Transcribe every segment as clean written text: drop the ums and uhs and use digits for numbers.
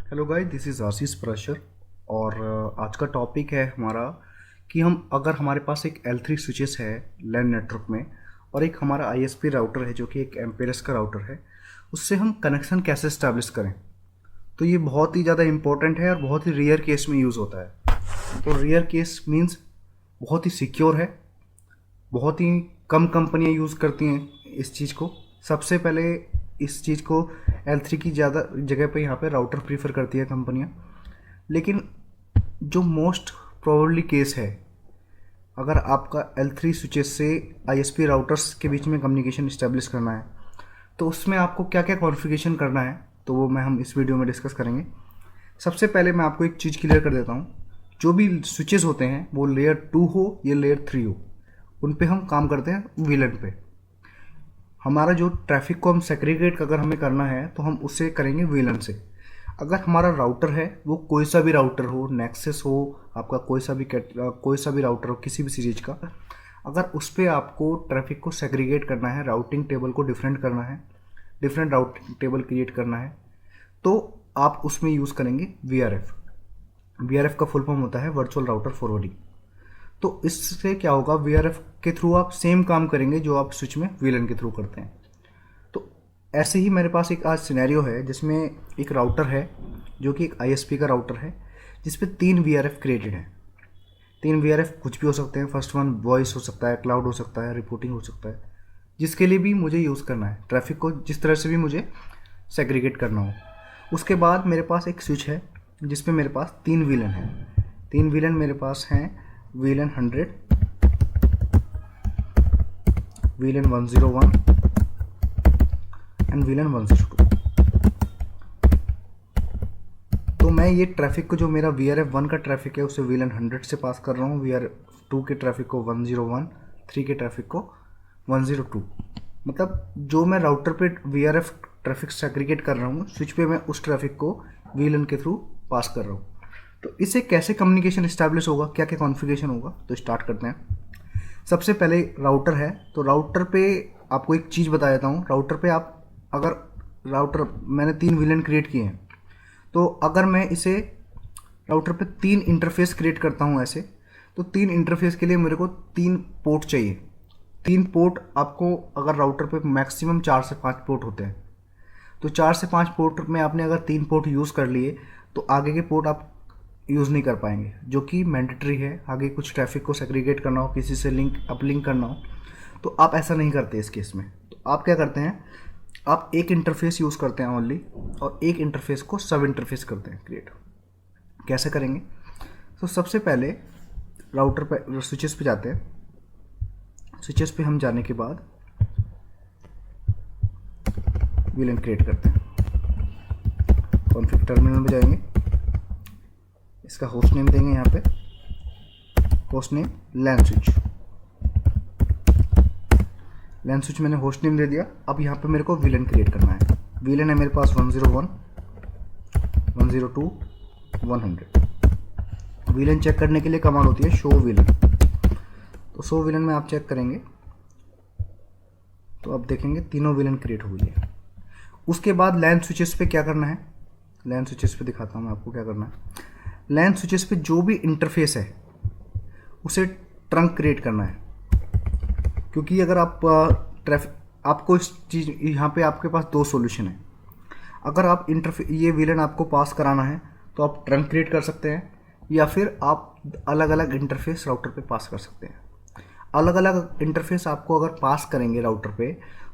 Hello guys, this is आशीष प्रशर। और आज का टॉपिक है हमारा कि हम अगर हमारे पास एक L3 स्विचेस है लैन नेटवर्क में और एक हमारा ISP राउटर है जो कि एक एम्पेरस का राउटर है, उससे हम कनेक्शन कैसे इस्टेब्लिश करें। तो ये बहुत ही ज़्यादा इम्पोर्टेंट है और बहुत ही रेयर केस में यूज़ होता है। तो रेयर केस मीन्स बहुत ही सिक्योर है, बहुत ही कम कंपनियां यूज़ करती हैं इस चीज़ को। सबसे पहले इस चीज़ को L3 की ज़्यादा जगह पे यहाँ पे राउटर प्रीफर करती है कंपनियां। लेकिन जो मोस्ट प्रोबेबली केस है, अगर आपका L3 स्विचेस से ISP राउटर्स के बीच में कम्युनिकेशन इस्टेब्लिश करना है तो उसमें आपको क्या क्या कॉन्फ़िगरेशन करना है, तो वो हम इस वीडियो में डिस्कस करेंगे। सबसे पहले मैं आपको एक चीज़ क्लियर कर देता हूँ, जो भी स्विचेस होते हैं वो लेयर 2 हो या लेयर 3 हो, उन पे हम काम करते हैं वीलन पे। हमारा जो ट्रैफिक को हम सेग्रीगेट अगर हमें करना है तो हम उससे करेंगे वीलन से। अगर हमारा राउटर है वो कोई सा भी राउटर हो, नेक्सस हो, आपका कोई सा भी राउटर हो किसी भी सीरीज का, अगर उस पर आपको ट्रैफिक को सेग्रीगेट करना है, राउटिंग टेबल को डिफरेंट करना है, डिफरेंट राउटिंग टेबल क्रिएट करना है, तो आप उसमें यूज़ करेंगे VRF। VRF का फुल फॉर्म होता है वर्चुअल राउटर फॉरवर्डिंग। तो इससे क्या होगा, VRF के थ्रू आप सेम काम करेंगे जो आप स्विच में VLAN के थ्रू करते हैं। तो ऐसे ही मेरे पास एक आज सिनेरियो है जिसमें एक राउटर है जो कि एक ISP का राउटर है जिस पे 3 VRF क्रिएटेड हैं। 3 VRF कुछ भी हो सकते हैं। फर्स्ट वन वॉइस हो सकता है, क्लाउड हो सकता है, रिपोर्टिंग हो सकता है, जिसके लिए भी मुझे यूज़ करना है, ट्रैफिक को जिस तरह से भी मुझे सेग्रीगेट करना हो। उसके बाद मेरे पास एक स्विच है जिसपे मेरे पास 3 VLAN हैं। 3 VLAN मेरे पास हैं, VLAN 100, VLAN 101 एंड VLAN 102। तो मैं ये ट्रैफिक को, जो मेरा VRF1 का ट्रैफिक है उसे VLAN 100 से पास कर रहा हूँ, VRF2 के ट्रैफिक को 101, 3 के ट्रैफिक को 102। मतलब जो मैं राउटर पे VRF ट्रैफिक सेग्रीगेट कर रहा हूँ, स्विच पे मैं उस ट्रैफिक को VLAN के थ्रू पास कर रहा हूँ। तो इससे कैसे कम्युनिकेशन इस्टेब्लिश होगा, क्या क्या कॉन्फ़िगरेशन होगा, तो स्टार्ट करते हैं। सबसे पहले राउटर है, तो राउटर पे आपको एक चीज़ बता देता हूँ। राउटर पे आप अगर मैंने 3 VLAN क्रिएट किए हैं, तो अगर मैं इसे राउटर पे 3 इंटरफेस क्रिएट करता हूँ ऐसे, तो 3 इंटरफेस के लिए मेरे को 3 पोर्ट चाहिए। 3 पोर्ट आपको, अगर राउटर पे मैक्सिमम 4 से 5 पोर्ट होते हैं, तो 4 से 5 पोर्ट में आपने अगर 3 पोर्ट यूज़ कर लिए तो आगे के पोर्ट आप यूज़ नहीं कर पाएंगे, जो कि मैंडेटरी है। आगे कुछ ट्रैफिक को सेग्रीगेट करना हो, किसी से अपलिंक करना हो, तो आप ऐसा नहीं करते इस केस में। तो आप क्या करते हैं, आप एक इंटरफेस यूज़ करते हैं ओनली, और एक इंटरफेस को सब इंटरफेस करते हैं क्रिएट। कैसे करेंगे, तो सबसे पहले राउटर पे स्विचेस पे जाते हैं। स्विचेस पे हम जाने के बाद VLAN क्रिएट करते हैं। कॉन्फ़िग टर्मिनल में जाएंगे, इसका होस्ट नेम देंगे, यहाँ पे होस्ट नेम लैन स्विच। लैन स्विच मैंने होस्ट नेम दे दिया। अब यहाँ पे मेरे को VLAN क्रिएट करना है। VLAN है मेरे पास 101, 102, 100। VLAN चेक करने के लिए कमांड होती है शो VLAN। तो शो VLAN में आप चेक करेंगे तो आप देखेंगे तीनों VLAN क्रिएट हुई है। उसके बाद लैन स्विचेस पे क्या करना है, लैन स्विचेस पे दिखाता हूँ मैं आपको क्या करना है। लैन स्विचेस पे जो भी इंटरफेस है उसे ट्रंक क्रिएट करना है, क्योंकि अगर आप आपको इस चीज़, यहाँ पे आपके पास 2 सॉल्यूशन है। अगर आप ये VLAN आपको पास कराना है तो आप ट्रंक क्रिएट कर सकते हैं, या फिर आप अलग अलग इंटरफेस राउटर पे पास कर सकते हैं। अलग अलग इंटरफेस आपको अगर पास करेंगे राउटर पे,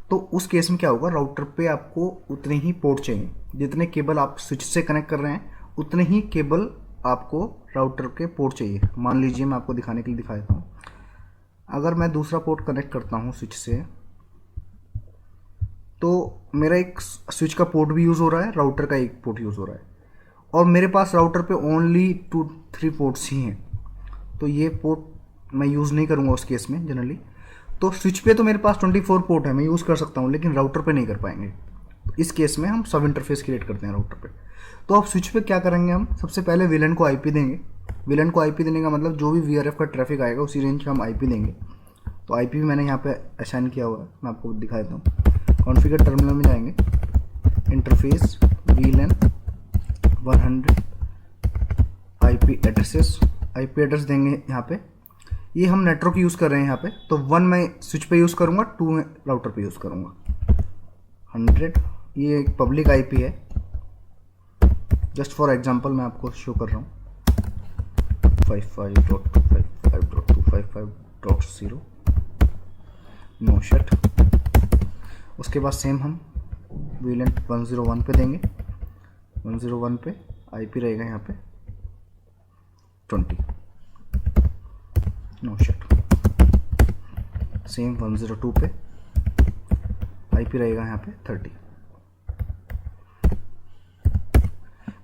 तो उस केस में क्या होगा, राउटर पे आपको उतने ही पोर्ट चाहिए, जितने केबल आप स्विच से कनेक्ट कर रहे हैं उतने ही केबल आपको राउटर के पोर्ट चाहिए। मान लीजिए, मैं आपको दिखाने के लिए दिखा देता हूँ। अगर मैं दूसरा पोर्ट कनेक्ट करता हूँ स्विच से, तो मेरा एक स्विच का पोर्ट भी यूज़ हो रहा है, राउटर का एक पोर्ट यूज़ हो रहा है, और मेरे पास राउटर पे ओनली 2-3 पोर्ट्स ही हैं। तो ये पोर्ट मैं यूज़ नहीं करूँगा उस केस में जनरली। तो स्विच पे तो मेरे पास 24 पोर्ट है, मैं यूज़ कर सकता हूँ, लेकिन राउटर पे नहीं कर पाएंगे। इस केस में हम सब इंटरफेस क्रिएट करते हैं राउटर पे। तो अब स्विच पे क्या करेंगे, हम सबसे पहले VLAN को IP देंगे। VLAN को IP देने का मतलब जो भी VRF का ट्रैफिक आएगा उसी रेंज का हम IP देंगे। तो IP भी मैंने यहाँ पे असाइन किया हुआ है, मैं आपको दिखा देता हूँ। कॉन्फ़िगर टर्मिनल में जाएंगे, इंटरफेस VLAN 100 IP एड्रेस देंगे यहाँ पे। ये हम नेटवर्क यूज़ कर रहे हैं यहाँ पे, तो 1 मैं स्विच पे यूज़ करूँगा, 2 मैं राउटर पे यूज़ करूँगा। 100 ये एक पब्लिक IP है, जस्ट फॉर एग्जांपल मैं आपको शो कर रहा हूँ। 55.255.255.0 नो शट। उसके बाद सेम हम VLAN 101 पे देंगे। 101 पे IP रहेगा यहाँ पे 20 नो शट। सेम 102 पे IP रहेगा यहाँ पे 30।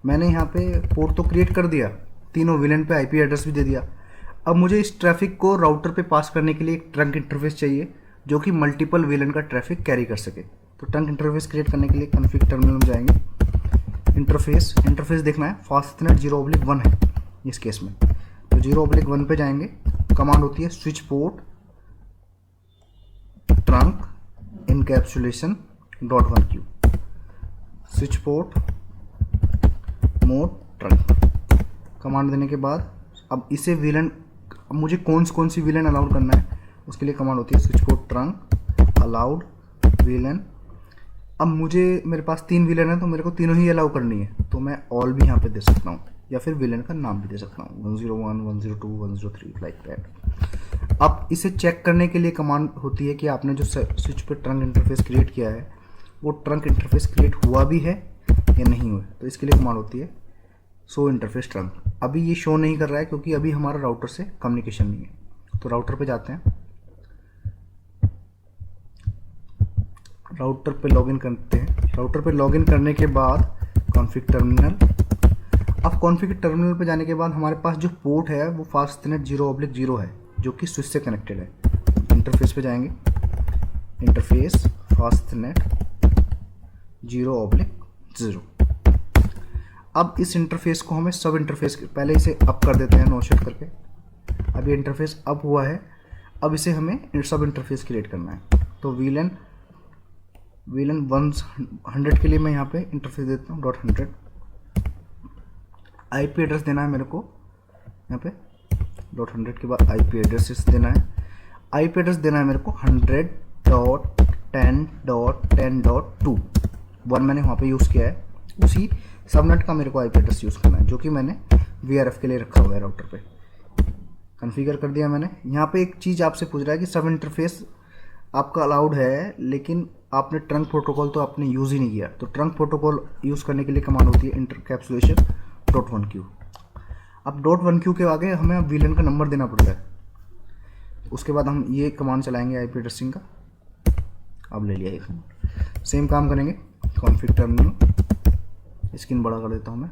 मैंने यहाँ पे पोर्ट तो क्रिएट कर दिया, तीनों VLAN पे IP एड्रेस भी दे दिया। अब मुझे इस ट्रैफिक को राउटर पे पास करने के लिए एक ट्रंक इंटरफेस चाहिए जो कि मल्टीपल VLAN का ट्रैफिक कैरी कर सके। तो ट्रंक इंटरफेस क्रिएट करने के लिए कॉन्फ़िग टर्मिनल में जाएंगे। इंटरफेस देखना है, फास्टनेट 0/1 है इस केस में, तो 0/1 पे जाएंगे। कमांड होती है switch port trunk encapsulation .1q, switch port mode trunk. Command देने के बाद अब इसे VLAN, अब मुझे कौन सी VLAN अलाउड करना है उसके लिए कमांड होती है switch port trunk allowed VLAN। अब मेरे पास 3 VLAN है तो मेरे को तीनों ही अलाउ करनी है, तो मैं ऑल भी यहाँ पे दे सकता हूँ या फिर VLAN का नाम भी दे सकता हूँ, 101, 102, 103 लाइक दैट। अब इसे चेक करने के लिए कमांड होती है कि आपने जो स्विच पे ट्रंक इंटरफेस क्रिएट किया है वो ट्रंक इंटरफेस क्रिएट हुआ भी है या नहीं हुआ। तो इसके लिए कमांड होती है शो इंटरफेस ट्रंक। अभी ये शो नहीं कर रहा है क्योंकि अभी हमारा राउटर से कम्युनिकेशन नहीं है। तो राउटर पे जाते हैं, राउटर पे लॉगिन करते हैं। राउटर पे लॉगिन करने के बाद कॉन्फ़िग टर्मिनल। अब कॉन्फ़िग टर्मिनल पे जाने के बाद हमारे पास जो पोर्ट है वो फास्टनेट 0/0 है जो कि स्विच से कनेक्टेड है। इंटरफेस पे जाएंगे, इंटरफेस फास्टनेट 0/0। अब इस इंटरफेस को हमें सब इंटरफेस, पहले इसे अप कर देते हैं नो शट करके। अब ये इंटरफेस अप हुआ है, अब इसे हमें सब इंटरफेस क्रिएट करना है। तो VLAN 100 के लिए मैं यहाँ पे इंटरफेस देता हूँ .100। IP एड्रेस देना है मेरे को यहाँ पे .100 के बाद IP एड्रेस देना है। IP एड्रेस देना है मेरे को 100.10.10.2। 1 मैंने वहाँ पे यूज़ किया है, उसी सबनेट का मेरे को IP एड्रेस यूज़ करना है जो कि मैंने VRF के लिए रखा हुआ है राउटर पे। कॉन्फ़िगर कर दिया मैंने। यहाँ पे एक चीज़ आपसे पूछ रहा है कि सब इंटरफेस आपका अलाउड है, लेकिन आपने ट्रंक प्रोटोकॉल तो आपने यूज़ ही नहीं किया। तो ट्रंक प्रोटोकॉल यूज़ करने के लिए कमांड होती है इंटरकैप्सुलेशन .1q। अब .1q के आगे हमें VLAN का नंबर देना पड़ता है। उसके बाद हम ये कमांड चलाएंगे IP एड्रेसिंग का। अब ले लिया एक, सेम काम करेंगे। कॉन्फ़िग टर्मिनल, स्क्रीन बड़ा कर देता हूँ मैं।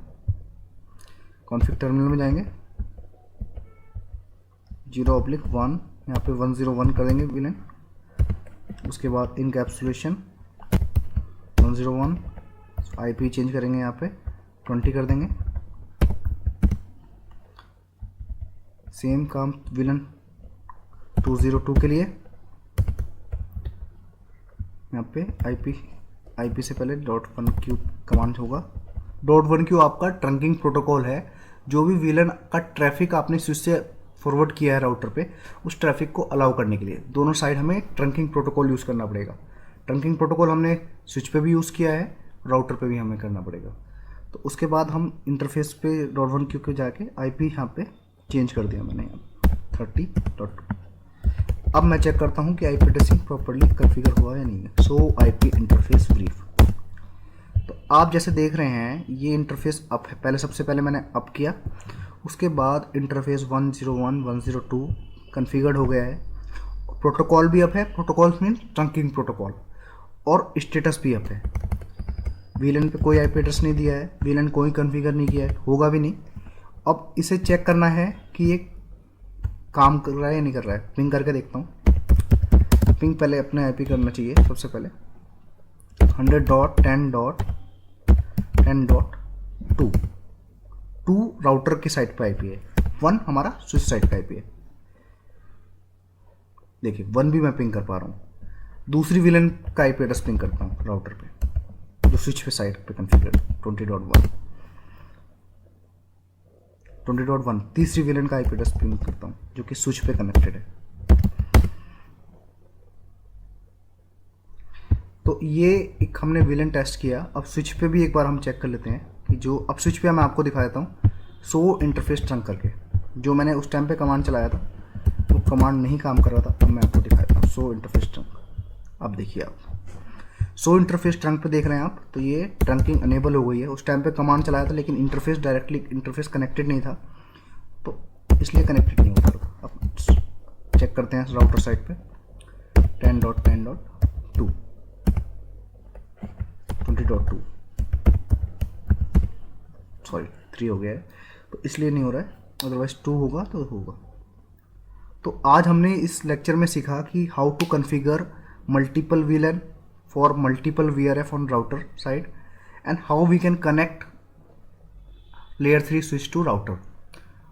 कॉन्फ़िग टर्मिनल में जाएंगे, 0/1 यहाँ पे 101 कर देंगे VLAN। उसके बाद इनकैप्सुलेशन 101, IP चेंज करेंगे यहाँ पे 20 कर देंगे। सेम काम VLAN 202 के लिए, यहाँ पे IP से पहले .1q कमांड होगा। .1q आपका ट्रंकिंग प्रोटोकॉल है। जो भी VLAN का ट्रैफिक आपने स्विच से फॉरवर्ड किया है राउटर पे, उस ट्रैफिक को अलाउ करने के लिए दोनों साइड हमें ट्रंकिंग प्रोटोकॉल यूज़ करना पड़ेगा। ट्रंकिंग प्रोटोकॉल हमने स्विच पे भी यूज़ किया है, राउटर पे भी हमें करना पड़ेगा। तो उसके बाद हम इंटरफेस पे .1q के जाके IP यहाँ पे चेंज कर दिया मैंने, 30.2। अब मैं चेक करता हूँ कि IP एड्रेसिंग प्रॉपर्ली कॉन्फ़िगर हुआ या नहीं है। सो IP इंटरफेस ब्रीफ। तो आप जैसे देख रहे हैं ये इंटरफेस अप है। पहले सबसे पहले मैंने अप किया, उसके बाद इंटरफेस 101, 102 कॉन्फ़िगर्ड हो गया है। प्रोटोकॉल भी अप है, प्रोटोकॉल मीन ट्रंकिंग प्रोटोकॉल, और स्टेटस भी अप है। VLAN पे कोई IP एड्रेस नहीं दिया है, VLAN कोई कॉन्फ़िगर नहीं किया है, होगा भी नहीं। अब इसे चेक करना है कि ये काम कर रहा है या नहीं कर रहा है। पिंग करके देखता हूँ। पिंग पहले अपने IP करना चाहिए सबसे पहले 100.10.10.2। 2 राउटर की साइड पे IP है, 1 हमारा स्विच साइड का IP है। देखिए 1 भी मैं पिंग कर पा रहा हूँ। दूसरी VLAN का IP एड्रेस पिंग करता हूँ राउटर पे जो स्विच पे साइड पे कॉन्फ़िगर 20.1। 20.1 तीसरी वीलन का आईपी एड्रेस पिंग करता हूँ जो कि स्विच पे कनेक्टेड है। तो ये एक हमने वीलन टेस्ट किया। अब स्विच पे भी एक बार हम चेक कर लेते हैं कि जो अब स्विच पे मैं आपको दिखा देता हूँ शो इंटरफेस ट्रंक करके, जो मैंने उस टाइम पे कमांड चलाया था वो कमांड नहीं काम कर रहा था। अब मैं आपको दिखा देता हूँ शो इंटरफेस ट्रंक। अब देखिए आप शो इंटरफेस ट्रंक पे देख रहे हैं आप, तो ये ट्रंकिंग अनेबल हो गई है। उस टाइम पे कमांड चलाया था लेकिन इंटरफेस डायरेक्टली इंटरफेस कनेक्टेड नहीं था, तो इसलिए कनेक्टेड नहीं होता। अब चेक करते हैं राउटर साइड पे 10.10.2 20.2 सॉरी 3 हो गया है, तो इसलिए नहीं हो रहा है, अदरवाइज 2 होगा तो होगा। तो आज हमने इस लेक्चर में सीखा कि how to configure multiple VLAN for multiple VRF on router side and how we can connect layer 3 switch to router,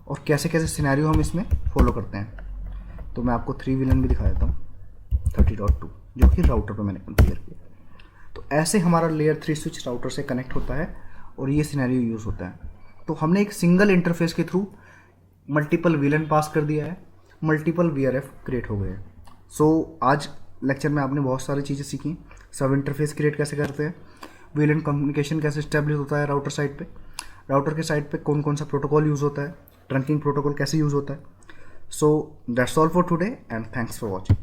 और कैसे कैसे सिनेरियो हम इसमें फॉलो करते हैं। तो मैं आपको 3 VLAN भी दिखा देता हूँ 30.2 जो कि राउटर पे मैंने कॉन्फ़िगर किया। तो ऐसे हमारा लेयर 3 स्विच राउटर से कनेक्ट होता है और ये सिनेरियो यूज़ होता है। तो हमने एक सिंगल इंटरफेस के थ्रू मल्टीपल VLAN पास कर दिया है, मल्टीपल VRF क्रिएट हो गए हैं। सो आज लेक्चर में आपने बहुत सारी चीज़ें सीखी। सब इंटरफेस क्रिएट कैसे करते हैं, VLAN कम्युनिकेशन कैसे स्टैब्लिश होता है राउटर साइड पे, राउटर के साइड पे कौन कौन सा प्रोटोकॉल यूज़ होता है, ट्रंकिंग प्रोटोकॉल कैसे यूज़ होता है। So that's all for today and thanks for watching.